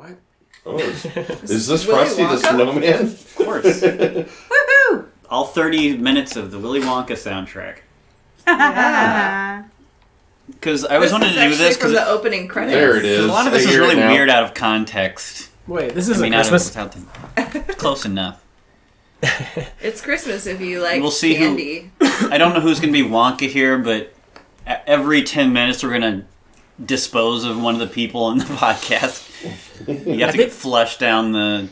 What? Oh, is this Frosty the Snowman? Of course. Woohoo! All 30 minutes of the Willy Wonka soundtrack. Yeah. Because I always wanted to do this from the opening credits. There it is. A lot of this is really weird out of context. Wait, this isn't Christmas? Close enough. It's Christmas if you like we'll see candy. I don't know who's going to be Wonka here, but every 10 minutes we're going to dispose of one of the people in the podcast. You have to flush down the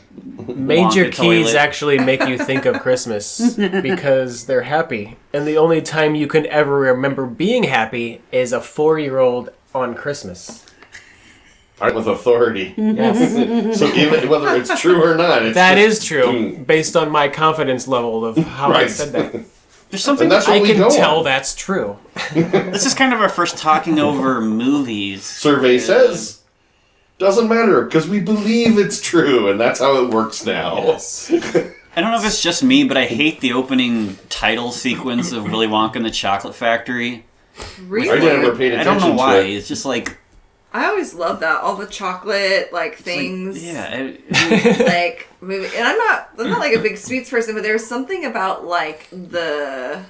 Major Wonka keys toilet. actually make you think of Christmas because they're happy. And the only time you can ever remember being happy is a 4-year-old on Christmas. Art with authority. Yes. So even whether it's true or not, That is true, based on my confidence level of how I said that. There's something And that's I what we can go tell on. that's true. This is kind of our first talking over movies. Survey says doesn't matter because we believe it's true, and that's how it works now. Yes. I don't know if it's just me, but I hate the opening title sequence of Willy Wonka and the Chocolate Factory. Really? I never paid I attention don't know why. to it. It's just like... I always love that. All the chocolate, like, things. Like, movie. And I'm not like a big sweets person, but there's something about, like, the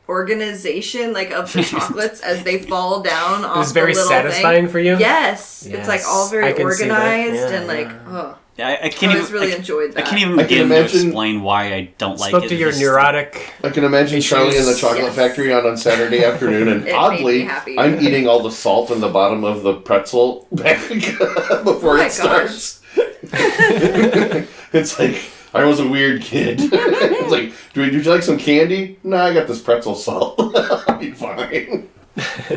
organization, like, of the chocolates as they fall down off It was very the little satisfying thing. for you? Yes. It's, like, all I very can see that. organized Yeah, and, like, yeah. I can't I even... always really enjoyed that. I can't even begin to explain why I don't like it. Spoke to your neurotic... I can imagine Charlie in the chocolate factory on Saturday afternoon, and oddly, I'm eating all the salt in the bottom of the pretzel bag before it starts. It's like, I was a weird kid. It's like, would you like some candy? No, I got this pretzel salt. I'll be fine.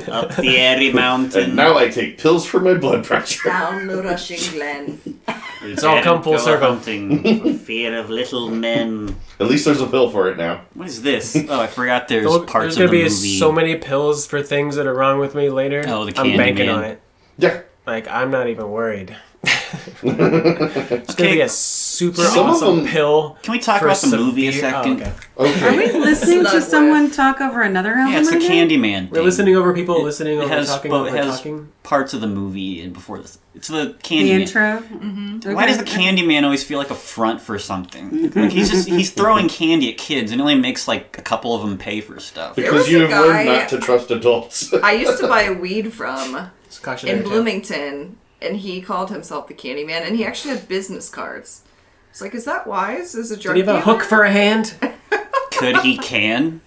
Up the airy mountain. And now I take pills for my blood pressure. Down the rushing glen. It's all come full circle. Hunting for fear of little men. At least there's a pill for it now. What is this? Oh, I forgot there's parts There's of going the to be movie. so many pills for things that are wrong with me later. Oh, the I'm banking Candyman. on it. Yeah. Like, I'm not even worried. It's going to be a super Some of awesome them- pill. Can we talk for about the movie a severe- second? Okay. Are we listening to Slugworth. someone talk over another album? Yeah, it's the right now? Candyman We're thing. listening over people listening It over has, talking it over has talking. parts of the movie and before this. It's the The Candyman. intro? Why does the Candyman always feel like a front for something? Like he's throwing candy at kids and only makes like a couple of them pay for stuff. There Because was you a have learned guy- not to trust adults. I used to buy weed from It's cautionary in tale. Bloomington, and he called himself the Candyman, and he actually had business cards. It's like, is that wise as a drug Did he have a dealer? hook for a hand? Could he can?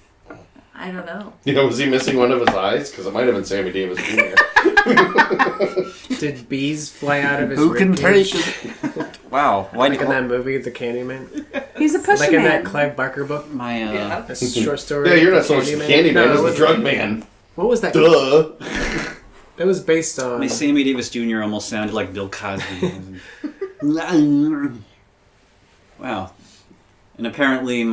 I don't know. Was he missing one of his eyes? Because it might have been Sammy Davis Jr. Did bees fly out of his Who can ribcage? take it? Wow. Why Like in that movie, The Candyman? He's a pusher Like in that man. Clive Barker book? my Yeah. A short story. Yeah, you're not The so much the Candyman No, as it the was- drug man. What was that? Duh. It was based on... my Sammy Davis Jr. almost sounded like Bill Cosby. Wow. And apparently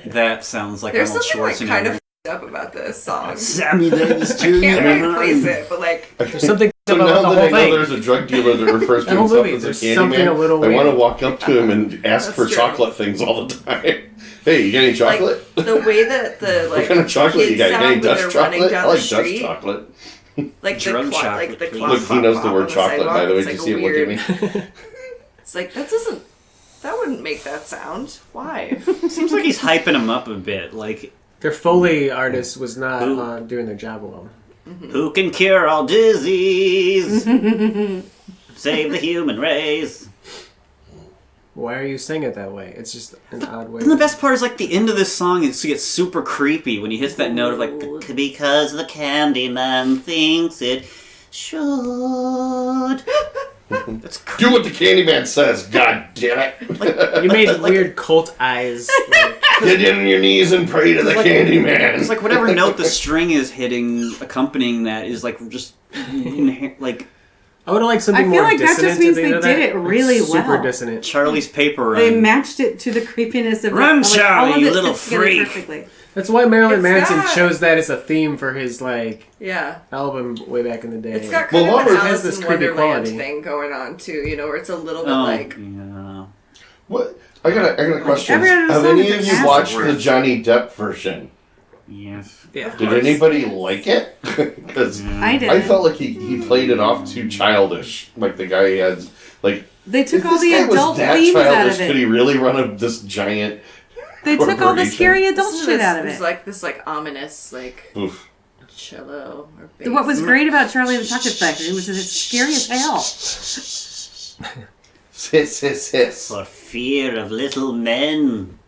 that sounds like There's Arnold something like Schwarzenegger. kind of up about this song. Sammy Davis Jr. I can't really place it, but like, There's something So about now the that I whole know thing. there's a drug dealer that refers to The whole himself movie, as a there's something a Candyman, little I want to weird. walk up to him and ask That's for true. chocolate things all the time. Hey, you got any chocolate? like the way that the like What kind of chocolate you kids got? sound Any when Dutch they're chocolate? running I down like the Dutch street, chocolate. like Drug the chocolate, like the please. clock, Look, he knows the clock word on chocolate, by the way. sidewalk. Did you It's see like him look at weird. me? It's like that wouldn't make that sound. Why? Seems like he's hyping him up a bit. Like, Their Foley artist was not Who? doing their job well. who can cure all disease? Save the human race. Why are you saying it that way? It's just an odd way. And the best part is like the end of this song is gets super creepy when he hits that note of like because the Candyman thinks it should. That's Do what the Candyman says, god damn it. You made weird cult eyes. Like, Get down on your knees and pray to the Candyman. It's like whatever note the string is hitting, accompanying that is like just like I would have liked something I feel more like that dissonant just means to the they end of did that. it really Super well. dissonant. Charlie's Paper Run. They matched it to the creepiness of Run, it. Like, Charlie, all of you it little fits together freak. perfectly. That's why Marilyn It's Manson got- chose that as a theme for his like Yeah. album way back in the day. It's got Well, kind of Robert an has Alice this in creepy Wonderland quality. thing going on too, where it's a little bit Oh, like yeah. What? I got a question. Every other Have song any is of an you acid watched word. the Johnny Depp version? Yes. Yeah. Did anybody like it? Because I did. I felt like he played it off too childish. Like the guy had like. They took if all this the guy adult was that themes out childish, of could he it. really run this giant? They took all the corporation? scary adult shit out of It's it. like this, like ominous, like Oof. cello or bass. What was great about Charlie and the Chocolate Factory was that it's scary as hell. Hiss. For fear of little men,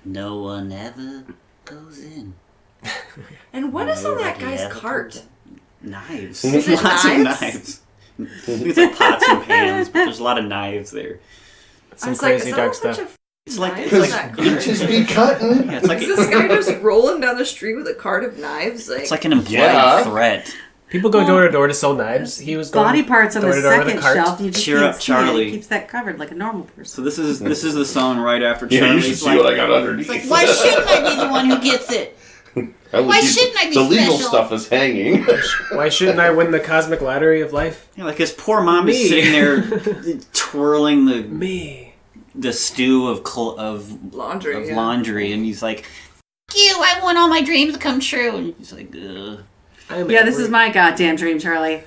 no one ever goes in. And what is on that Nobody guy's ever cart? comes in. Knives. Is it Lots knives? of knives. It's like pots and pans, but there's a lot of knives there. I Some was like, crazy is dark that a bunch stuff. of It's like knives it's on like that cart? Just be cutting. yeah, it's like Is this guy just rolling down the street with a cart of knives? Like, it's like an implied Yeah. threat. People go door to door to sell knives. He was going Body parts on the door to door with a second cart. shelf, you just Cheer can't up, see it. Charlie. It keeps that covered like a normal So person. this is the song right after Yeah, you Charlie's should see like, what I got underneath. It's like, why shouldn't I be the one who gets it? Why shouldn't I be The legal special? stuff is hanging. Why shouldn't I win the cosmic lottery of life? Yeah, like his poor mom is Me. sitting there twirling Me. the stew of laundry. Yeah. laundry, and he's like, "You, I want all my dreams to come true." And he's like, "Ugh." Yeah, this is my goddamn dream, Charlie.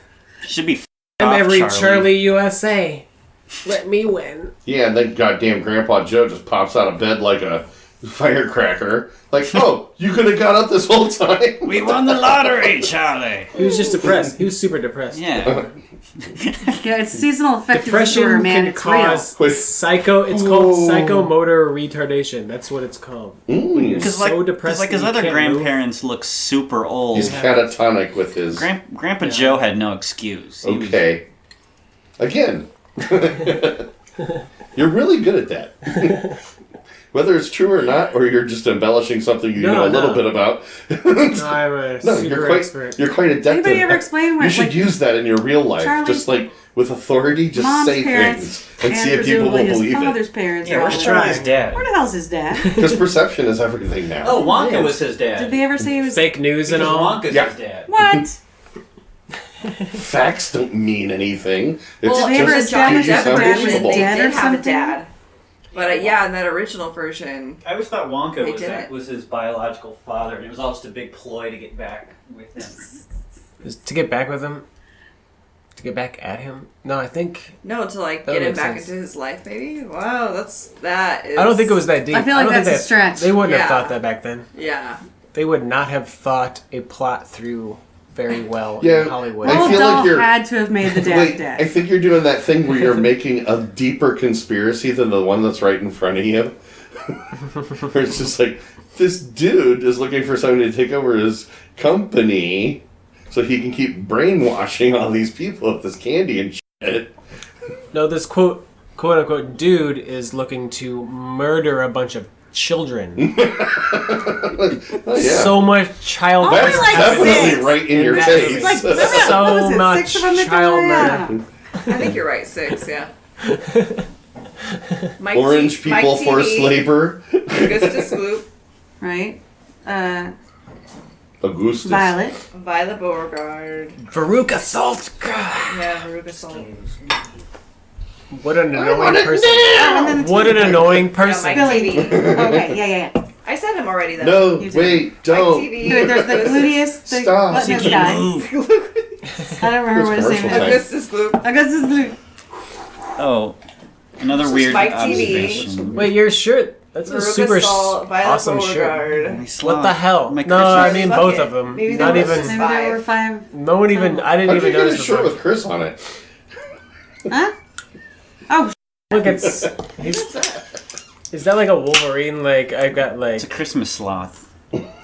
Should be. I'm off, every Charlie USA. Let me win. Yeah, and then goddamn Grandpa Joe just pops out of bed like a firecracker. Like, oh, you could have got up this whole time. We won the lottery, Charlie. He was just depressed. He was super depressed. Yeah. Yeah, it's seasonal affective Depression disorder, man. can It's cause Wait. psycho. It's called psychomotor retardation. That's what it's called. Mm. You're Because so depressed. like his that you other can't grandparents look super old. He's catatonic with his. Grandpa Joe had no excuse. He was- Okay. Again. You're really good at that. Whether it's true or not, or you're just embellishing something you know a little bit about. move. I'm a No, super expert. you're quite adept Anybody at ever that. explain what, You should like, use that in your real life. Charlie- Just like with authority, just Mom's say parents things and see if people will presumably his believe father's it. parents. Yeah, are where's all Charlie's there. dad? Where the hell's his dad? Because perception is everything now. Oh, Wonka was his dad. Did they ever say he was... Fake news and all. Wonka's Yeah. his dad. What? Facts don't mean anything. It's Well, Did they ever just establish you his sound dad was reasonable. dead They or did have a something? dad. But yeah, in that original version, I always thought Wonka They was, did it. was his biological father, and it was all just a big ploy to get back with him. Just to get back with him. To get back at him. No, I think. no, to like That get him makes back sense. into his life, maybe. Wow, that is. I don't think it was that deep. I feel like don't think that's a stretch. They wouldn't Yeah. have thought that back then. Yeah. They would not have thought a plot through very well Yeah. in Hollywood. I Roald feel like Dahl you're- had to have made the dad Wait, I dead. think you're doing that thing where you're making a deeper conspiracy than the one that's right in front of you. Where it's just like, this dude is looking for someone to take over his company so he can keep brainwashing all these people with this candy and shit. No, this quote unquote dude is looking to murder a bunch of children. Oh, yeah. So much child That's like definitely six. right in your That's face. Like, so what was it, much 6 of them that child died? murder. I think you're right, 6, yeah. Mike Orange T- Mike people forced Teevee, labor. Augustus Gloop, Right? Augustus. Violet. Violet Beauregard, Veruca Salt. God, yeah, Veruca Salt. what an want annoying it person. Oh, and then What an annoying Yeah, person. Mike Billy. Teevee. Okay, yeah. I said him already, though. No, You did. wait, don't. Mike Teevee. There's the gluteus, the Stop. button-up Can't guy. move. I don't remember what his name Commercial is. time. Augustus Gloop. Augustus Gloop. Oh, another This is weird Mike Teevee. observation. Wait, your shirt. That's a Veruca super Salt, Violet awesome shirt. Beauregard. My What sloth. the hell? My No, Christmas- I mean Fuck both it. of them. Maybe Not there was even. Maybe there were 5. No one even. I didn't How'd you even get a notice shirt before. with Chris on it? Huh? Oh, Look, it's. Is that like a Wolverine? Like I've got like It's a Christmas sloth.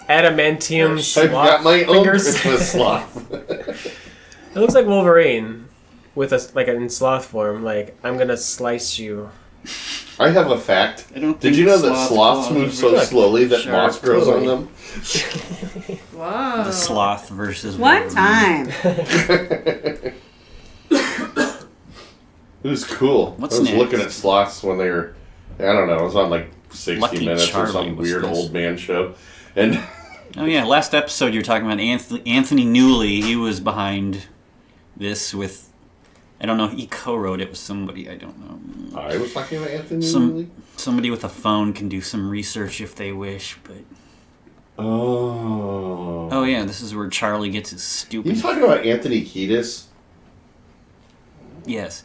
adamantium I've sloth got my own fingers. Christmas sloth. It looks like Wolverine with a like in sloth form. Like I'm gonna slice you. I have a fact. I don't Did think you know that sloths sloths claws move are so very slowly that sharp. moss grows on Totally. them? Wow. The sloth versus one Wolverine. time. It was cool. What's I was next? looking at sloths when they were, I don't know, it was on like 60 Lucky Minutes Charlie or some was weird this. old man show. And Oh yeah, last episode you were talking about Anthony Newley. He was behind this with, I don't know, he co-wrote it with somebody, I don't know. I was talking about Anthony Newley. Somebody with a phone can do some research if they wish, but Oh. Oh yeah, this is where Charlie gets his stupid. You talking about Anthony Kiedis? Yes.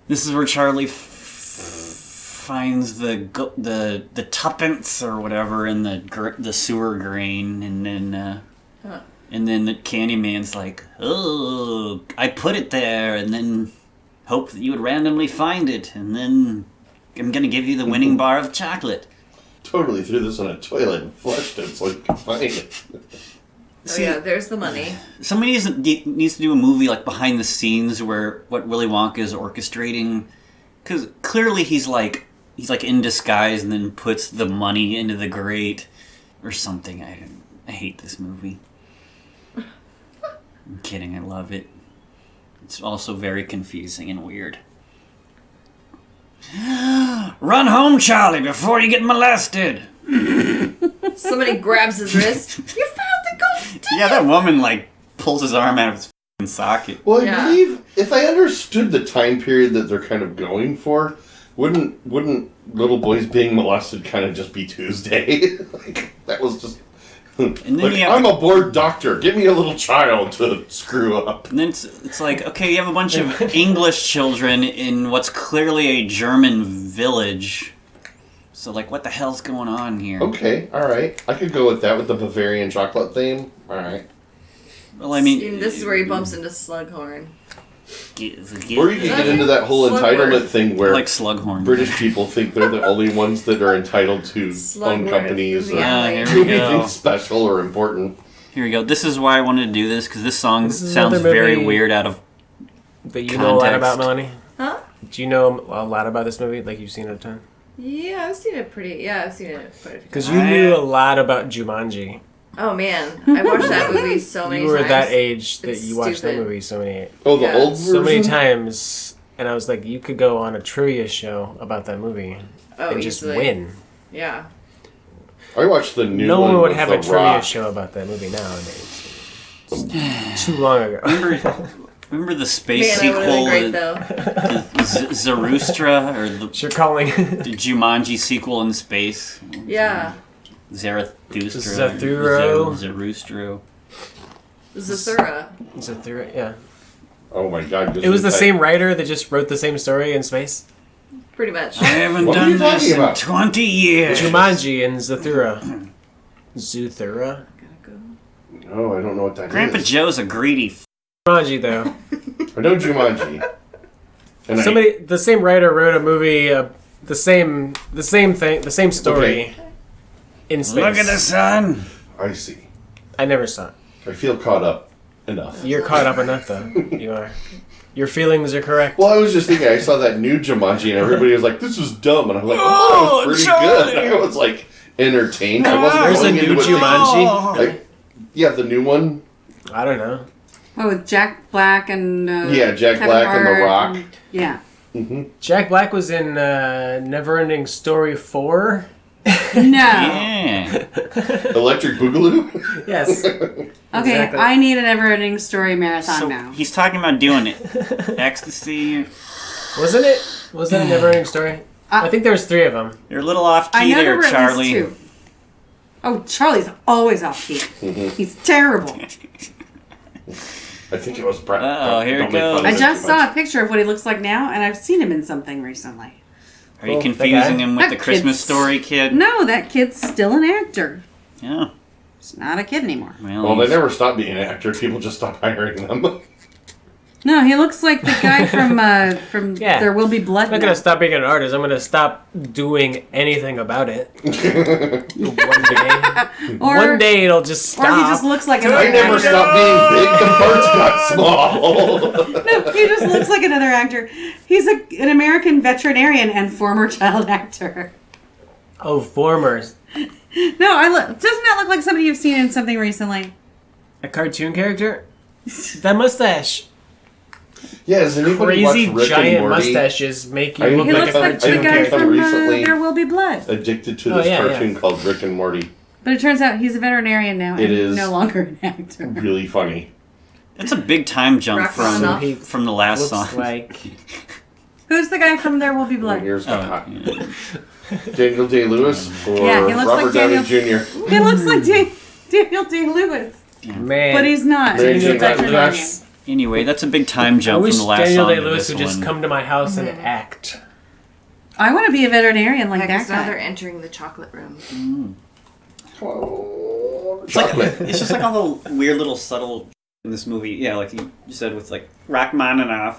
This is where Charlie finds the tuppence or whatever in the sewer drain, and then the Candyman's like, "Oh, I put it there, and then hope that you would randomly find it, and then I'm gonna give you the winning bar of chocolate." Totally threw this on a toilet and flushed it so I could find it. Oh yeah, there's the money. Somebody needs to do a movie like behind the scenes where what Willy Wonka is orchestrating, because clearly he's like in disguise and then puts the money into the grate or something. I hate this movie. I'm kidding, I love it. It's also very confusing and weird. Run home, Charlie, before you get molested. Somebody grabs his wrist. You found the gold. Yeah, that woman like pulls his arm out of his f***ing socket. Well, I Yeah. believe if I understood the time period that they're kind of going for, wouldn't little boys being molested kind of just be Tuesday? Like that was just. And then Like, you have I'm a bored doctor. Give me a little child to screw up. And then it's like, okay, you have a bunch of English children in what's clearly a German village. So, like, what the hell's going on here? Okay, all right. I could go with that with the Bavarian chocolate theme. All right. Well, I mean... And this is where he bumps into Slughorn. Or you could get into that whole Slughorn. entitlement thing where like Slughorn. British people think they're the only ones that are entitled to own Slughorn. companies or Yeah, here do we go. anything special or important. Here we go. This is why I wanted to do this, because this song This is sounds another very movie- weird out of... That you know a lot about, Context. Melynie? Huh? Do you know a lot about this movie? Like you've seen it a ton? Yeah, I've seen it quite a few Because times. you knew a lot about Jumanji. Oh man, I watched that movie so many You were times. that age that It's you watched that stupid. movie so many Oh, the Yeah. old version? so many times, and I was like, you could go on a trivia show about that movie Oh, and just easily. win. Yeah. I watched the new No one one would with have The a trivia Rock. show about that movie nowadays. It's too long ago. Remember the space Man, that would have sequel, been great though. Zarustra, or the You're calling Jumanji sequel in space? Yeah. Zarathustra. Zathuro. Zarustro. Zathura. Zathura, yeah. Oh my god. It was the same writer that just wrote the same story in space. Pretty much. I haven't What are done you this talking in about? 20 years. Jumanji and Zathura. Zuthura? Oh, I don't know what that is. Grandpa Joe's a greedy Jumanji, though. I know Jumanji. And The same writer wrote a movie, the same thing, the same story Okay. in space. Look at the sun. I see. I never saw it. I feel caught up enough. You're caught up enough, though. You are. Your feelings are correct. Well, I was just thinking, I saw that new Jumanji and everybody was like, this was dumb. And I'm like, oh, that was pretty Charlie. good. I was like, entertained. I wasn't There's a going new into it thinking- Jumanji. Like, yeah, the new one. I don't know. Oh, with Jack Black and Yeah, Jack Kevin Black and The Hart Rock. and- yeah. Jack Black was in Neverending Story 4. No. Yeah. Electric Boogaloo? Yes. Okay, Exactly. I need an Never-Ending Story marathon So now. he's talking about doing it. Ecstasy. Wasn't it? Was that a Neverending Story? I think there was 3 of them. You're a little off I key know there there, were at Charlie. least 2. Oh, Charlie's always off key. He's terrible. I think it was Brett. Uh-oh, here it Don't make fun goes. of I it just too saw much. a picture of what he looks like now, and I've seen him in something recently. Are you Cool. confusing That him with That the Christmas kid's- Story kid? No, that kid's still an actor. Yeah. He's not a kid anymore. Well, they never stopped being an actor. People just stopped hiring them. No, he looks like the guy from Yeah. There Will Be Blood. I'm not now. gonna stop being an artist. I'm gonna stop doing anything about it. One day. Or, One day it'll just stop. or he just looks like another I never actor. stopped being big. The parts got small. No, he just looks like another actor. He's an American veterinarian and former child actor. Oh, formers. No, doesn't that look like somebody you've seen in something recently? A cartoon character? That mustache. Yeah, has anybody Crazy watched Rick giant and Morty? mustaches make you I look He like looks a like the cartoon guy character. from Recently- There Will Be Blood. Addicted to Oh, this yeah, cartoon yeah. called Rick and Morty. But it turns out he's a veterinarian now It and is. no longer an actor. Really funny. That's a big time jump Rock on from off. He from the last looks song. like Who's the guy from There Will Be My Blood? ears got hot. Yeah. Daniel Day-Lewis or Yeah, he looks Robert like Downey Daniel- Jr. He looks like Daniel Day-Lewis, Man. but he's not. Mary He's a Jane got veterinarian. nuts. Anyway, that's a big time I jump wish from the last Daniel song to Day-Lewis this would just one. come to my house and act. I want to be a veterinarian like Yeah, that 'cause now they're guy. entering the chocolate room. Oh, It's like chocolate. it's just like all the weird little subtle in this movie. Yeah, like you said with like Rachmaninoff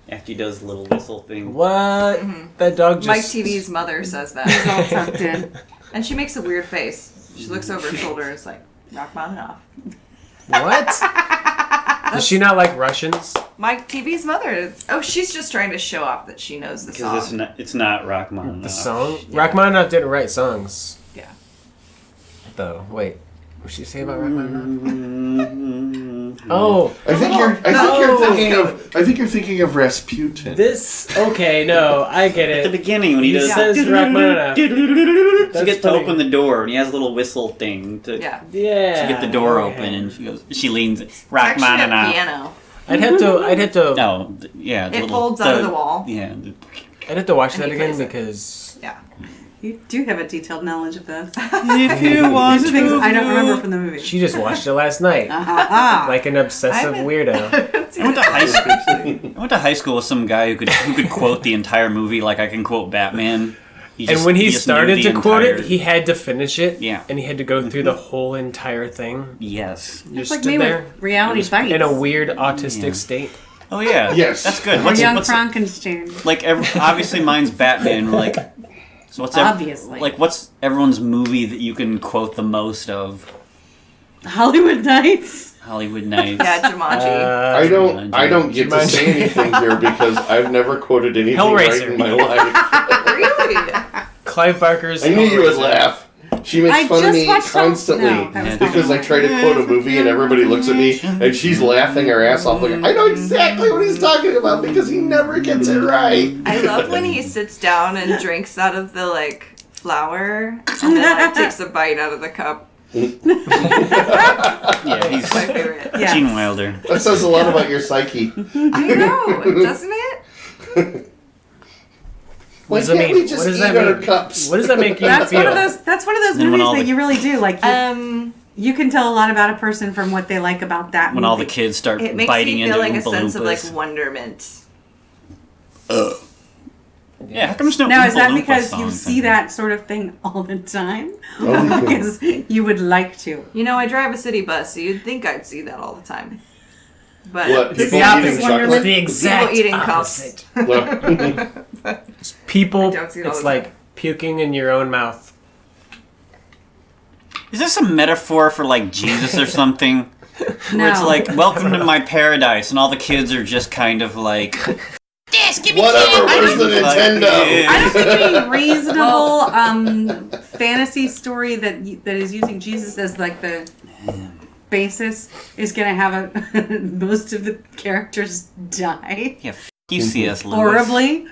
after he does the little whistle thing. What? That dog just... Mike TV's mother says that. He's all tucked in. And she makes a weird face. She looks over her shoulder and is like, Rachmaninoff. What? Does she not like Russians? Mike TV's mother. Oh, she's just trying to show off that she knows the Because song. it's not Rachmaninoff. The song? Rachmaninoff didn't write songs, Yeah. though. Wait. What'd she say about Rachmaninoff? Mm-hmm. Oh, I think you're thinking of Rasputin. this... Okay, no, I get At the it. beginning when he He does says Rachmaninoff. to That's get to funny. open the door and he has a little whistle thing to Yeah. Yeah. get the door okay. open and she leans It's actually a Rachmaninoff. piano. I'd have to No, yeah. It folds out of the wall. Yeah. I'd have to watch And that he again plays it. because Yeah. You do have a detailed knowledge of this. If you want These are things I don't remember from the movie. she just watched it last night. Like an obsessive weirdo. I went to high school. I went to high school with some guy who could quote the entire movie like I can quote Batman. And when he just knew started the to quote entire- it, he had to finish it. Yeah. And he had to go through the whole entire thing. Yes. You It's just like stood me there with reality bites. in a weird autistic state. Oh yeah. Yes. That's good. Or What's, Young what's Frankenstein. like? Obviously, mine's Batman. Like, so what's Obviously. what's everyone's movie that you can quote the most of? Hollywood Nights. Hollywood Nights. Yeah, Jumanji. I don't get to say anything here because I've never quoted anything Hellraiser. right in my life. Really? Clive Barker's. I knew you would Hellraiser. laugh. She makes I fun of just me watched constantly No, that was because I try to quote a movie and everybody looks at me and she's laughing her ass off. Like I know exactly what he's talking about because he never gets it right. I love when he sits down and drinks out of the, flower and then, takes a bite out of the cup. Yeah, he's It's my favorite. Yeah. Gene Wilder. That says a lot about your psyche. I know, doesn't it? Why What does that can't mean? we just What does eat that our mean? cups? What does that make you That's feel? one of those. That's one of those And when movies all that the- you really do like. You can tell a lot about a person from what they like about that When movie. all the kids start It makes biting me into feel like a Oompa sense of, Loompas. wonderment. Yeah, how come there's no Now, is Oompa that Loompa because you songs? see that sort of thing all the time? Oh, Because you would like to. You know, I drive a city bus, so you'd think I'd see that all the time. But What? This People the eating opposite. chocolate? It's the exact eating opposite. Well, People, I don't see it all it's the like time. puking in your own mouth. Is this a metaphor for like Jesus or something? No. Where it's like, welcome to my paradise, and all the kids are just kind of like, whatever. Where's the Nintendo? I don't think any reasonable fantasy story that is using Jesus as like the basis is going to have most of the characters die yeah, you C.S. Lewis. horribly.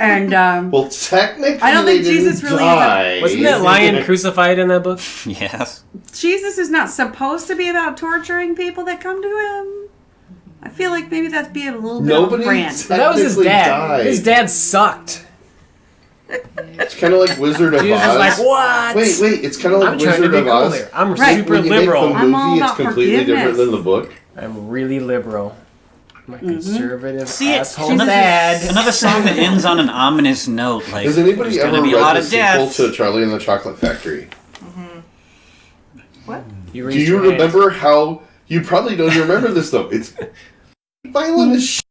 And Well, technically, I don't think they Jesus didn't really die. Wasn't that lion crucified in that book? Yes. Jesus is not supposed to be about torturing people that come to him. I feel like maybe that'd be a little bit Nobody off brand. said- That was his Technically dad. died. His dad sucked. It's kind of like Wizard of Jesus Oz. is like, what? Wait, it's kind of like I'm trying to Wizard be of cool Oz. here. I'm Right. super When you liberal. make the I'm all movie, it's about completely different forgiveness. than the book. I'm really liberal. I'm a conservative See, asshole another- dad. Another song that ends on an ominous note. Like, Has anybody there's ever gonna be read a lot the of sequel deaths. to Charlie and the Chocolate Factory? What? You Do raised you your hand. remember how... You probably don't remember this, though. It's violent as shit.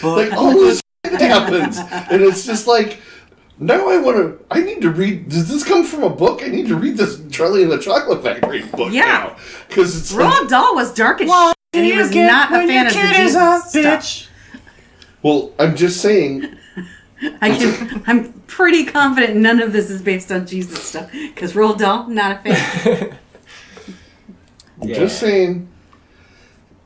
Like, all this shit happens. And it's just like... Now I need to read... Does this come from a book? I need to read this Charlie and the Chocolate Factory book Yeah. now. Because it's like... Roald Dahl was dark as shit, and he was not a fan of the Jesus stuff. Well, I'm just saying... I'm pretty confident none of this is based on Jesus stuff, because Roald Dahl, not a fan. I'm just saying...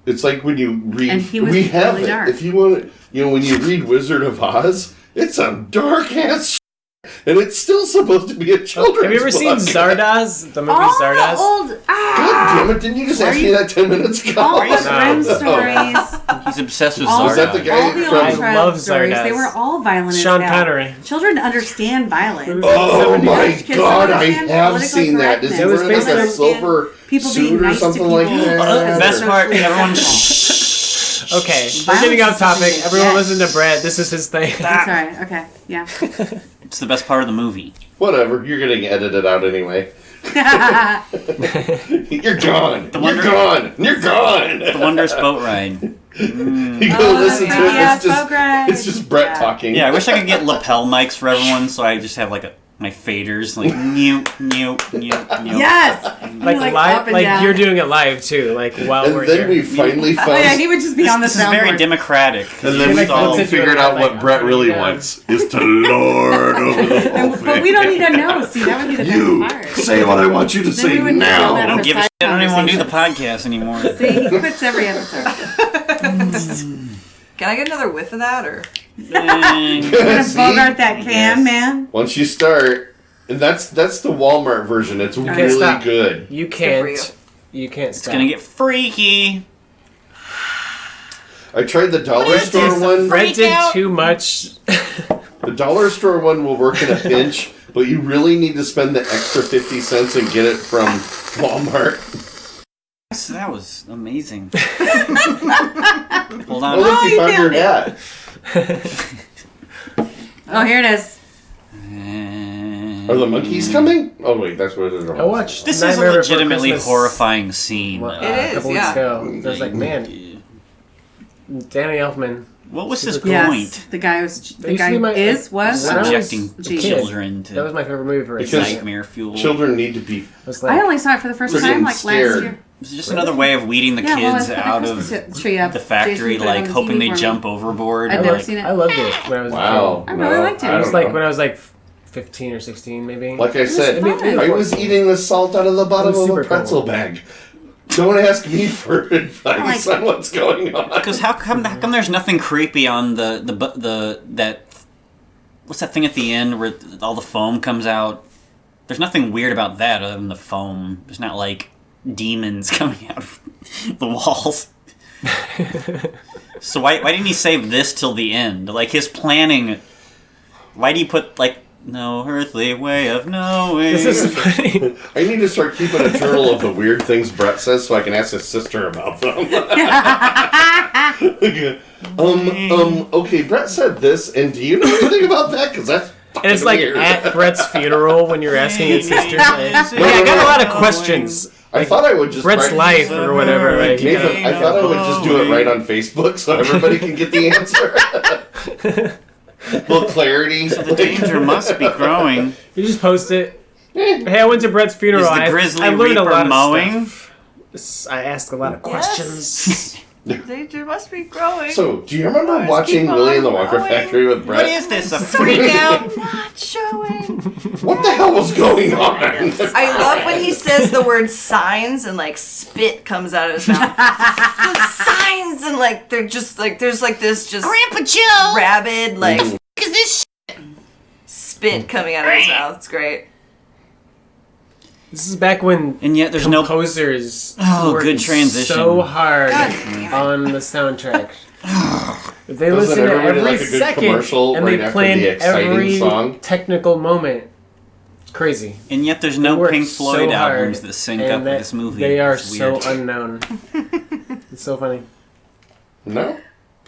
It's like when you read... And he was we have really it. dark. If you want to... when you read Wizard of Oz, it's some dark-ass And it's still supposed to be a children's Have you ever seen book. Zardoz? The movie All the Zardoz? old God damn it, didn't you just ask me that 10 minutes ago? all the No. Grimm stories. He's obsessed with All, Was that the Zardoz. guy all the from- old I child love stories. Zardoz. They were all violent Sean as hell. Connery. Children understand violence. Oh my Kids god, don't I understand have political seen that. Is he It was wearing like based a on silver people being suit or nice to something people. like that? Best part, Socially everyone. acceptable. Okay, we're Violence getting off is something topic. that- Everyone yes. listen to Brett. This is his thing. That's all right. Okay. Yeah. It's the best part of the movie. Whatever, you're getting edited out anyway. You're gone. You're Wonder- gone. You're gone. The Wondrous Boat Ride. You go Oh, listen the to it. freaky-ass It's boat ride. just Brett Yeah. talking. Yeah, I wish I could get lapel mics for everyone, so I just have like my faders, like new. Yes. Like, up live, and like down. you're doing it live too. Like while And we're then here. we finally Oh yeah, found. he would just be on the This is very soundboard. democratic. And then we like, finally listen to figured it, out like, what Brett really yeah. wants is to lord over the whole And- thing. but we don't need to know. See, that would be the You best part. say what I want you to Then say we wouldn't feel now. that I don't give a shit. I don't even want to do the conversations. podcast anymore. See, he quits every episode. Can I get another whiff of that, or Dang. You're gonna See? bogart that can, man. Once you start, and that's the Walmart version. It's really stop. good. You for can't. You can't It's stop. gonna get freaky. I tried the dollar store one. Brett did out. too much. The dollar store one will work in a pinch, but you really need to spend the extra 50 cents and get it from Walmart. That was amazing. Hold on. Oh, look, Oh, you you found your found hat. Oh, here it is. Are the monkeys coming? Oh, wait, that's what it is. I watched. This is Nightmare a Before legitimately Christmas, horrifying scene. a It is, couple weeks yeah. ago. I was like, man, Danny Elfman. What was his Yes. point? The guy was. That The used to guy be my- is was. When I was Subjecting a kid, children That was to my favorite movie for a Because- second. nightmare fuel. Children need to be. I was like, I only saw it for the first Freaking time like scared. last year. It's just another way of weeding the Yeah, well, I kids put the out Christmas of tree up. the factory, Jason put it on like the hoping TV they for me. jump overboard. I'd or, never like, seen it. I loved it when I was Wow. a I really liked it. kid. It was don't like know. when I was like 15 or 16, maybe. Like I said, fun. I was eating the salt out of the bottom It was of a super pretzel cool. bag. Don't ask me for advice on what's going on. Because how come there's nothing creepy on that what's that thing at the end where all the foam comes out? There's nothing weird about that other than the foam. There's not like demons coming out of the walls. So why didn't he save this till the end? Like his planning. Why do you put like no earthly way of knowing? This is funny. I need to start keeping a journal of the weird things Brett says so I can ask his sister about them. Okay, Brett said this, and do you know anything about that? Because that's fucking And it's like weird. at Brett's funeral when you're asking his sister. Like, hey, I got a lot of questions. I thought I would just Brett's write- life or whatever. Like, you Nathan, I thought I would just do it right on Facebook so everybody can get the answer. little clarity. The danger must be growing. you just post it. Hey, I went to Brett's funeral. Is the grizzly I learned a reaper lot mowing? of stuff. I asked a lot of questions. danger must be growing. So, do you remember Mars watching keep Willy and the on Wonka growing. Factory with Brett? What is this? A freak out? Not showing. What the hell was going on? I love when he says the word signs and like spit comes out of his mouth. The signs and like they're just like there's like this just Grandpa Joe. rabid like Is this? spit coming out of his mouth. It's great. This is back when And yet there's no. composers Oh, worked good transition. so hard God damn it. on the soundtrack. They Doesn't listened to everybody every like a good second commercial and right they after planned the exciting every song? technical moment. It's crazy. And yet there's They no worked Pink Floyd so hard, albums that sync and up with that this movie. They are It's so weird. unknown. It's so funny. No?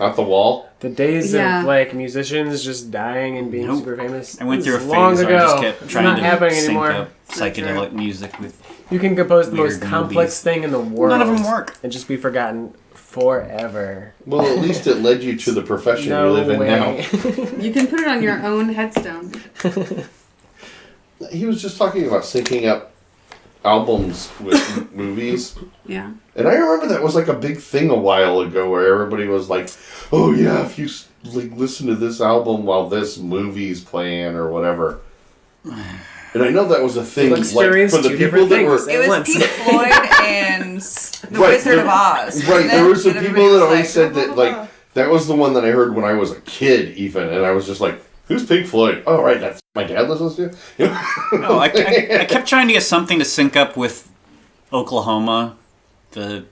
Not the wall? The days Yeah. of like musicians just dying and being Nope. super famous. I went It through a was phase long where ago. I just kept It's trying not to happening sync anymore. up psychedelic music with. You can compose the most Weird complex movies. thing in the world. None of them work. And just be forgotten forever. Well, at least it led you to the profession No you live in way. now. You can put it on your own headstone. He was just talking about syncing up albums with movies. Yeah. And I remember that was like a big thing a while ago where everybody was like, oh yeah, if you like listen to this album while this movie's playing or whatever. And I know that was a thing You'll like experience for the two people different that were things. It was once. Pink Floyd and The Right, Wizard there- of Oz. Right, wasn't there it? were some That people everybody that was always like, said "Blah, that blah, like that was the one that I heard when I was a kid even, and I was just like, Who's Pink Floyd? Oh, right, that's my dad listens to. No, I kept trying to get something to sync up with Oklahoma, the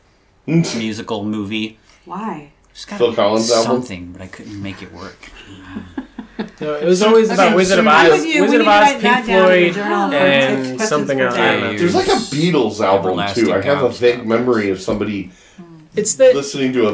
musical movie. Why? Just got Phil Collins album? something, but I couldn't make it work. No, it was always about Wizard of I'm Oz, with you. We Wizard need of to Oz, write Pink that down in the Floyd, journal for and questions something for else. Dave. I don't know. There's like a Beatles album, Everlasting too. I have a Gods. vague memory of somebody It's that listening to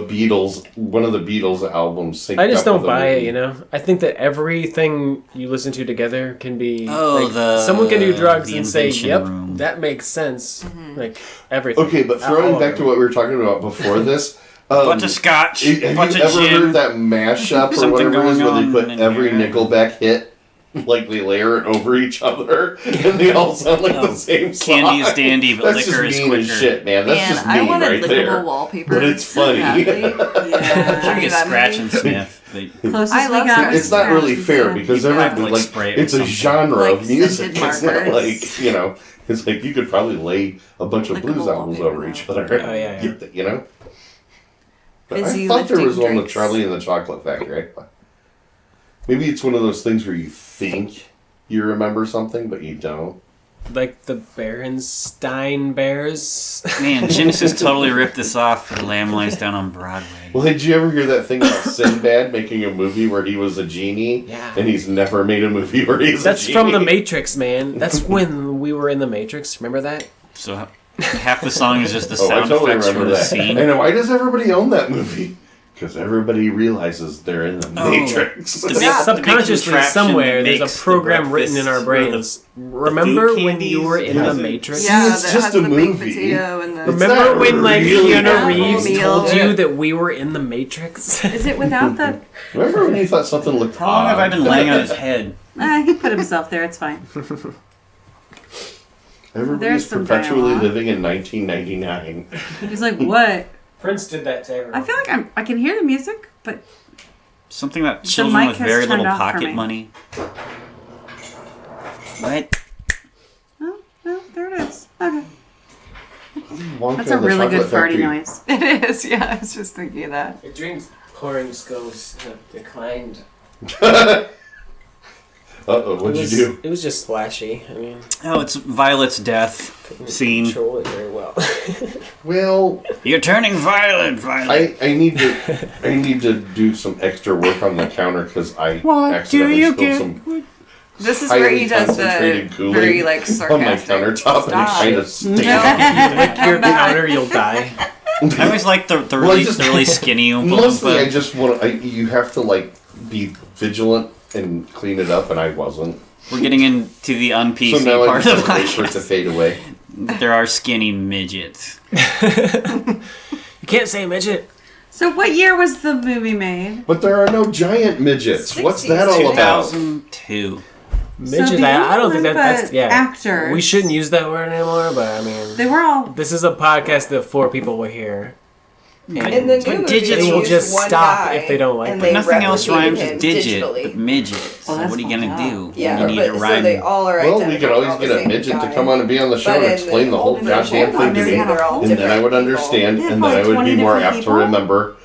one of the Beatles albums. Synced I just up don't with a buy it, movie. you know? I think that everything you listen to together can be... Oh, someone can do drugs the and say, invention yep, room. that makes sense. Like, everything. Okay, but All throwing of back it. to what we were talking about before this... Bunch of scotch, have bunch you of ever gin. heard that mashup or Something whatever it is going where they on put in every here. Nickelback hit, like they layer it over each other, and they all sound like the same song? Candy is dandy, but That's liquor just is mean quicker. as shit, man. That's Man, just I mean wanted right lickable there. wallpaper. But it's funny. badly. I'm trying Yeah. to get That Scratch movie? and Sniff. But Closest I we love got Scratch. was It's not really Scratch, fair yeah. because You have to, everyone like, like spray it with it's a something. genre Like of music. scented It's not markers. like it's like you could probably lay a bunch of Lickable blues albums wallpaper over now. each other. Oh, yeah. Get the- you know. But Fizzy I thought there was lifting one with drinks. Charlie and the Chocolate Factory. Maybe it's one of those things where you think you remember something, but you don't. Like the Berenstain Bears. man, Genesis totally ripped this off for Lamb Lies Down on Broadway. Well, did you ever hear that thing about Sinbad making a movie where he was a genie? Yeah. And he's never made a movie where he's That's a genie. from The Matrix, man. That's when we were in The Matrix. Remember that? So half the song is just the Oh, I sound totally effects from remember the that. scene. And why does everybody own that movie? Because everybody realizes they're in the Matrix. The big- Subconsciously, the big contraption somewhere, that there's makes a the program written in our breakfast brains. or Remember food when you were in candies. The Yeah. Matrix? Yeah, it's that just has a the baked movie. potato and the. Remember not when, like, really Keanu that Reeves meal. told you that we were in The Matrix? Is it without the... Remember when you thought something looked How long have I been laying on his head? He put himself there, it's fine. Everybody's There's some perpetually dialogue. living in 1999. He's like, what? Prince did that to everyone. I feel like I can hear the music, but Something about The children mic with has very turned little off for pocket me. money. What? oh, there it is. Okay. Wonka That's a and the really good Chocolate farty Factory. noise. It is, yeah. I was just thinking of that. Your dreams pouring skills have declined. Uh-oh, what'd you do? It was just splashy. I mean, Oh, it's Violet's death couldn't scene. control it very well. Well, You're turning violet, Violet. I need to do some extra work on the counter because I What accidentally do you spilled get? some This is where highly he does the concentrated Kool-Aid very like on my sarcastic. countertop and it Stop. kind of stinks. Lick your counter, you'll die. I always like the Well, I really just- the really skinny Oompa Mostly, I Loompa. just want to. You have to like be vigilant and clean it up, and I wasn't. We're getting into the un-PC So now I part just of the gotta wait for it to podcast. fade away. There are skinny midgets. You can't say midget. So what year was the movie made? But there are no giant midgets. What's 60s, that all about? 2002. Midget, So the I don't think Oompa that's yeah. actors. We shouldn't use that word anymore, but I mean, They were all... this is a podcast that 4 people will hear. And In the new But movie, digits they will used just one stop guy, if they don't like and it. they Nothing else replicated rhymes him with digit. digitally. Midget. So that's what are you gonna fucked do? Yeah, you need to but so rhyme. they all are Well, we identical, could always all the get a same midget to guy. come on and be on the show But and in explain the whole old goddamn version, thing to me, they're all and then I would different understand, Yeah, and then I probably would be 20 more different apt to people. remember.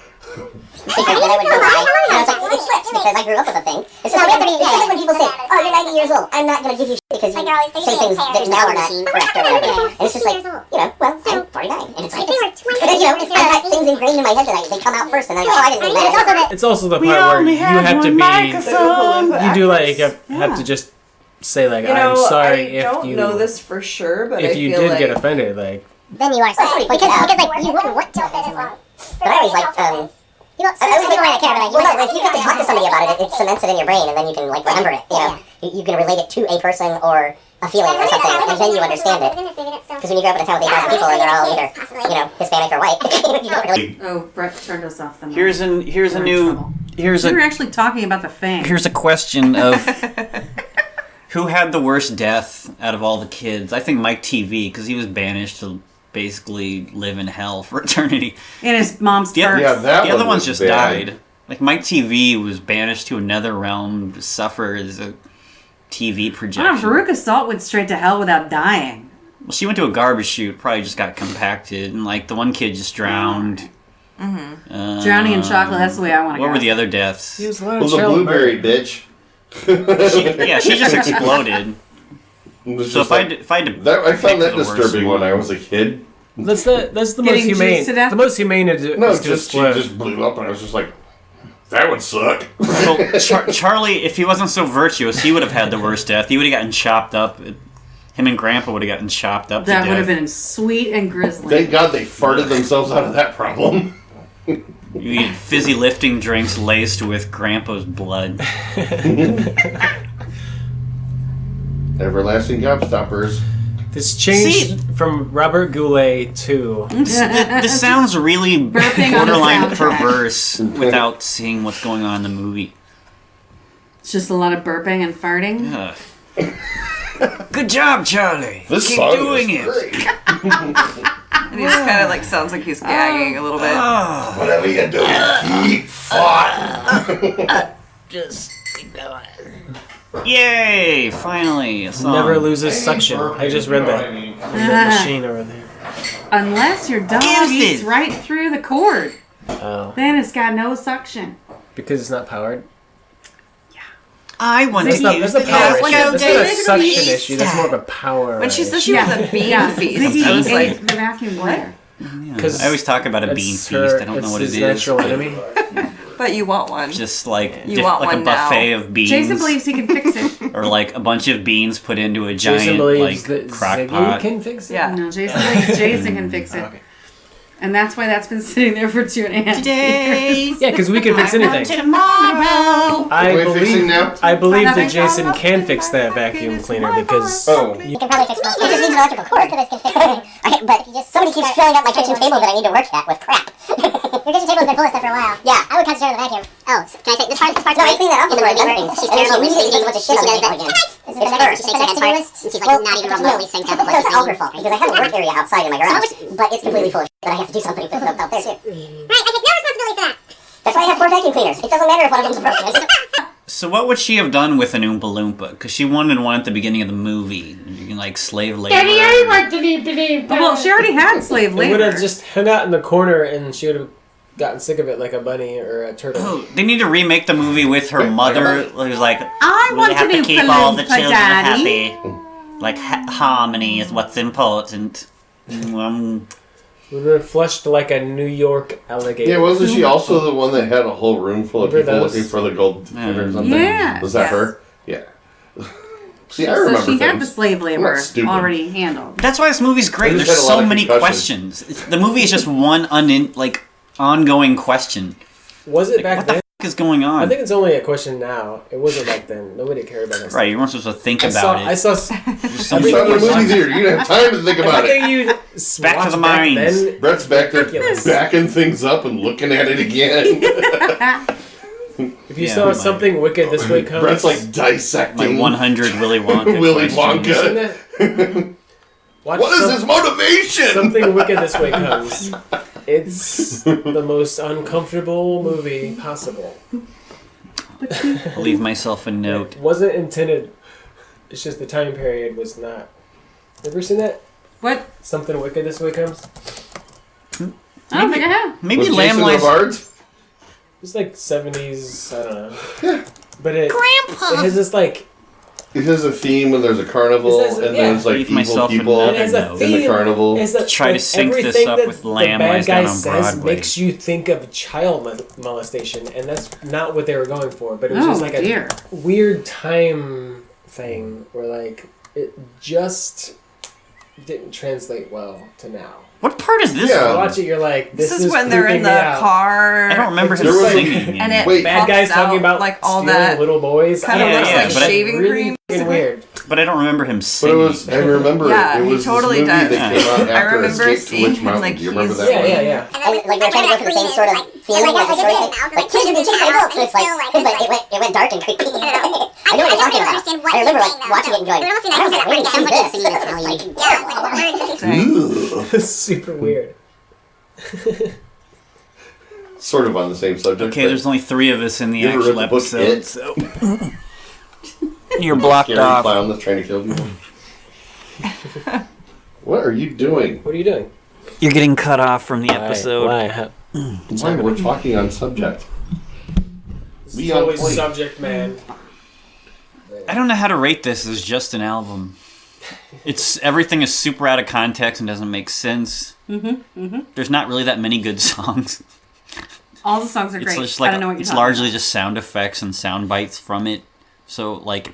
Because then I would go by, and I was like, it slips because I grew up with a thing. It's just like, it's like when people say, oh, you're 90 years old. I'm not going to give you shit because you say things that now are not correct or whatever. And it's just like, well, I'm 49. And it's like, I've got things ingrained in my head that they come out first, and I go, oh, I didn't mean that. It's also the part where you have to be. You do like have to just say like, You know, I'm sorry I if don't you know this for sure, but if I you feel did like get offended, like Then you are sorry because like you wouldn't want to offend someone. But I always like I always think I care, but well, no, if you get to talk to somebody about it, it cements it in your brain, and then you can like remember it. You know, you can relate it to a person or a feeling or something, and then you understand it. Because when you grow up in a town with 8,000 people and they're all either Hispanic or white, you don't really. Oh, Brett turned us off the mic. Here's a We're in new trouble. here's We were a actually talking about the Thing. here's a question of who had the worst death out of all the kids. I think Mike Teevee, because he was banished to basically live in hell for eternity. In his mom's Yeah, purse. Yeah, that The other one ones was just bad. died. Like Mike TV was banished to another realm to suffer as a TV I projection. don't know, Veruca Salt went straight to hell without dying. Well, she went to a garbage chute, probably just got compacted, and like the one kid just drowned. Drowning in chocolate, that's the way I want to go. What were the other deaths? he was a lot Well, of the child blueberry murder. bitch She just exploded. So if I had to, I found that pick the worst disturbing when one. I was a kid. That's the most Getting humane. juiced to death? The most humane is to No, is to just she explode. just blew up, and I was just like, that would suck. Well, Charlie, if he wasn't so virtuous, he would have had the worst death. He would have gotten chopped up. Him and Grandpa would have gotten chopped up. That to would have death. been sweet and grisly. Thank God they farted themselves out of that problem. You eat fizzy lifting drinks laced with Grandpa's blood. Everlasting gobstoppers. This changed from Robert Goulet to This sounds really Burping on the borderline soundtrack. perverse without seeing what's going on in the movie. It's just a lot of burping and farting. Ugh. Good job, Charlie. This Keep song doing is it. great. And he just kind of like sounds like he's gagging a little bit. Oh, Whatever you do, keep farting. just keep going. yay! Finally, a song. Never loses suction. I just read that. There's a machine over there. Unless your dog Give eats it. right through the cord. Oh, Then it's got no suction. because it's not powered. I want That's to not, use that's a the power issue. Yellow That's not a Daisy. suction issue. That's more of a power. When she said issue. she was a bean feast, Ziggy I was ate like, the vacuum cleaner. Because I always talk about a bean feast. I don't know what it his is. natural enemy. but you want one. Just like You want like a one now. buffet of beans, Jason believes he can fix it. or like a bunch of beans put into a Jason giant believes like that crock Ziggy pot. can fix it. Yeah. No, Jason believes Jason can fix it. Okay. And that's why that's been sitting there for 2.5 Today, Yeah, because we can fix anything. tomorrow. We're fixing now? I believe that Nothing. Jason can fix that vacuum cleaner because Oh. You can probably fix most of it. It just needs an electrical cord. Okay, but somebody keeps filling up my kitchen table that I need to work at with crap. Your kitchen table's been full of stuff for a while. Yeah. I would concentrate on the vacuum. Oh, so can I say this part's no, I clean that up before I do things. She's terrible. She does a bunch of shit on the table again. This is the next to-do list. And she's like not even remotely synced up with what she's saying. That's all her fault because I have a work area outside in my garage, but it's completely full of shit that I have to do something with out there too. Right, I take no responsibility for that. That's why I have 4 vacuum cleaners. It doesn't matter if one of them's broken. So what would she have done with an Oompa Loompa? Because she wanted one at the beginning of the movie. You can like slave labor. Well, she already had slave they would labor. have just hung out in the corner and she would have gotten sick of it like a bunny or a turtle. Oh, they need to remake the movie with her mother, who's like, I we want have to to do keep all the Paloopa, children Daddy. happy. Like harmony is what's important. We would have flushed like a New York alligator. Yeah, wasn't she also the one that had a whole room full of Remember people those? looking for the gold ticket or something? Yeah. Was that Yes. her? Yeah. See, I remember So she had the things. slave labor not stupid. already handled. That's why this movie's great. I just There's had a lot so of many concussions. questions. The movie is just one ongoing question. Was it Like, back what the then? fuck is going on? I think it's only a question now. It wasn't back then. Nobody cared about this. Right, you weren't supposed to think I about saw. it. I saw. There's so every You many saw the time movie theater. You didn't have time to think about it. you Back to watch the mines. Then, Brett's back there Ridiculous. backing things up and looking at it again. if you Yeah, saw my- something wicked this way comes. Brett's like My dissecting 100 Willy Wonka Willy questions. Wonka. Isn't that- Watch What is his motivation? Something wicked this way comes. It's the most uncomfortable movie possible. I'll leave myself a note. It wasn't intended. It's just the time period was not. Ever seen that? What? Something wicked this way comes. I don't think I have. Maybe Was Lamb Jason Lies. Rivard? It's like 70s. I don't know. But it has this like. It has a theme and there's a carnival It says- and yeah. there's like Leave evil myself people another It has a note. in the theme. carnival. It's that, Try to sync this everything up that with the Lamb bad Lies guy Down on says Broadway. makes you think of child molestation, and that's not what they were going for. But it was Oh, just like dear. a weird time thing where like it just didn't translate well to now. What part is this? Yeah. You watch it, you're like, This is when they're creeping in me the out. car. I don't remember him There was- singing. And it Wait. Bad guys pops talking out, about like all stealing that little boys. kind of Yeah, looks yeah, like but I- shaving really cream. fucking weird. But I don't remember him But it singing. was, I remember Yeah, it he was totally this movie does. that came out I after remember Escape to seeing Witch him, Mountain. like, Do you remember he's- that Yeah, one? yeah, yeah. And like they were trying to go for the same sort of feeling as the story thing. Like kids are being chased by adults, and it's like, it went dark and creepy. I know what you're talking about. I remember like watching it and going, I was like, wait, sounds like it's Ugh. It's super weird. Sort of on the same subject. Okay, but there's only 3 of us in the You ever actual read the book episode, It? so you're blocked scary off. clown that's trying to kill people. What are you doing? What are you doing? You're getting cut off from the episode. Why? Why we're talking on subject? It's Be on always point. subject, man. I don't know how to rate this as just an album. Everything is super out of context and doesn't make sense. There's not really that many good songs. All the songs are great. It's just like I don't know what you're it's talking largely about. just sound effects and sound bites from it. So like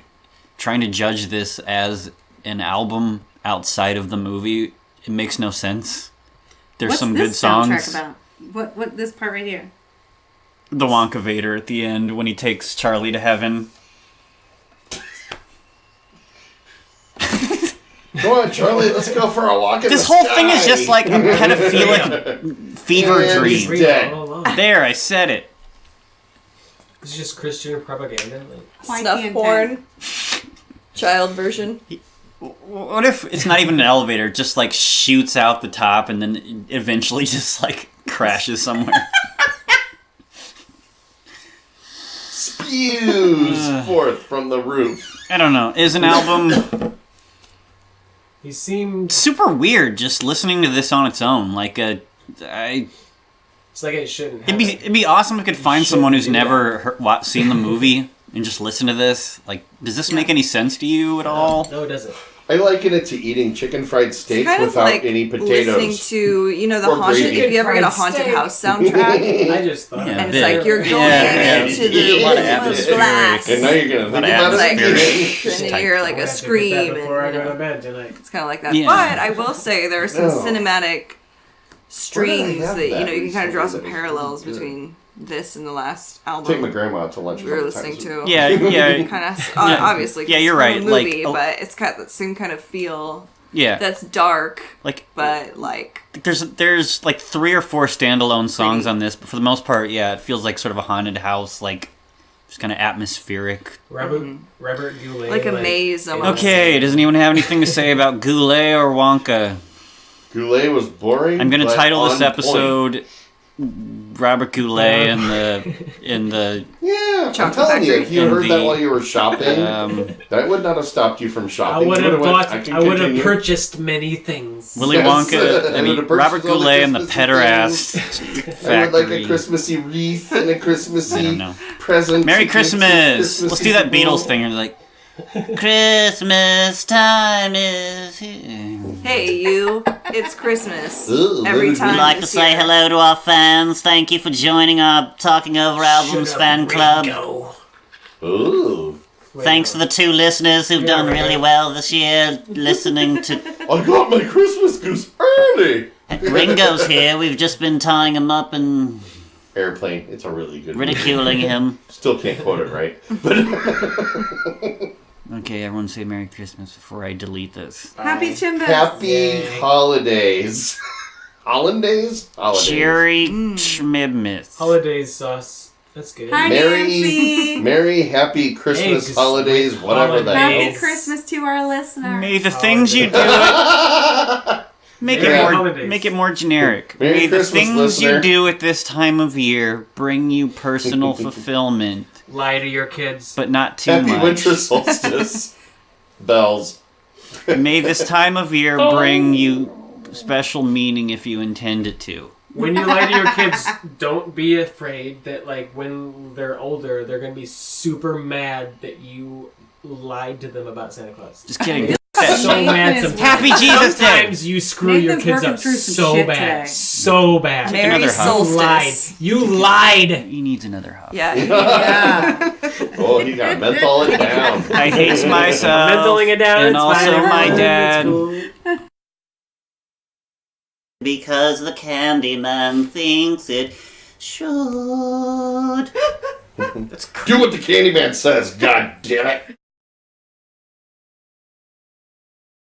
trying to judge this as an album outside of the movie, it makes no sense. There's What's some this good songs. soundtrack about? What this part right here? The Wonka Vader at the end when he takes Charlie to heaven. Come on, Charlie, let's go for a walk in This the whole sky. thing is just like a pedophilic fever And he's dream. dead. All along. There, I said it. It's just Christian propaganda. Like, Snuff porn. Child version. What if it's not even an elevator, it just like shoots out the top and then eventually just like crashes somewhere? Spews forth from the roof. I don't know. Is an album he seemed. super weird just listening to this on its own. Like It's like it shouldn't. it'd be awesome if we could find shouldn't someone who's do never seen the movie and just listen to this. Like, does this make any sense to you at all? No, it doesn't. I liken it to eating chicken fried steak Kind of without like any potatoes. listening to, the Or haunted. gravy. If you ever get a Fried haunted steak. house soundtrack, I just thought. Yeah. and it's like you're going into A lot of the atmospheric. glass, And now you're gonna think about like, it. and you hear like I a have to get scream, that before I and go to bed tonight. it's kind of like that. Yeah. But I will say there are some No. cinematic strings have that that you can kind of draw some recently that is parallels good. between this and the last album Take my grandma out to lunch. we were listening to. Yeah. Kind of obviously. 'cause Yeah, you're it's from right, a movie, like, but it's got that same kind of feel Yeah. that's dark, Like, but like there's like 3 or 4 standalone songs Pretty. on this, but for the most part, yeah, it feels like sort of a haunted house, like just kind of atmospheric. Robert Goulet. like a maze almost. Okay, does anyone have anything to say about Goulet or Wonka? Goulet was boring. I'm going to but title on this point. episode Robert Goulet in the Yeah, I'm Chocolate telling you, Factory. if you And heard that the, while you were shopping, that would not have stopped you from I shopping. would You have would've went, bought. can I would have continue." purchased many things. Willy Yes, Wonka. I I mean, would've purchased Robert all the Goulet and the Christmassy pederast I would factory. like a Christmassy wreath and a I Christmassy don't know. present. Merry to give to Christmas. Let's do that Christmassy Beatles people. thing. And like, Christmas time is here. Hey, you! It's Christmas. Ooh, Every little time We'd like to this say year. hello to our fans. Thank you for joining our Talking Over Albums Shut up, fan club. Ringo. Ooh. Wait, Thanks to the 2 listeners who've done Yeah, really right. well this year listening to I got my Christmas goose early. Ringo's here. We've just been tying him up and Airplane. It's a really good movie. ridiculing him. Still can't quote it right. But Okay, everyone say Merry Christmas before I delete this. Happy Chrimbus. happy Yay. holidays. Hollandaise? Holidays. Cherry Schmibmis. Holidays sauce. That's good. Hi, Merry- Nancy. Merry, happy Christmas, Eggs holidays, with whatever the holidays. Happy hell. Christmas to our listeners. May the things you do make Merry it more holidays. make it more generic. Merry May the Christmas, things listener. you do at this time of year bring you personal fulfillment, Lie to your kids. but not too Happy much. winter solstice. Bells. May this time of year bring you special meaning if you intend it to. When you lie to your kids, don't be afraid that like when they're older, they're gonna be super mad that you lied to them about Santa Claus. Just kidding. So mad Nathan is sometimes. Happy Jesus Day. Sometimes you screw your Nathan's kids working up through some so shit bad, today. so bad. Merry another hug. You lied. solstice. You lied. He needs another hug. Yeah. Yeah. Oh, he got menthol it down. I hate myself. Mentoling it down. And it's also fine, my everyone. dad. It's cool. Because the Candyman thinks it should. Do what the Candyman says, god damn it.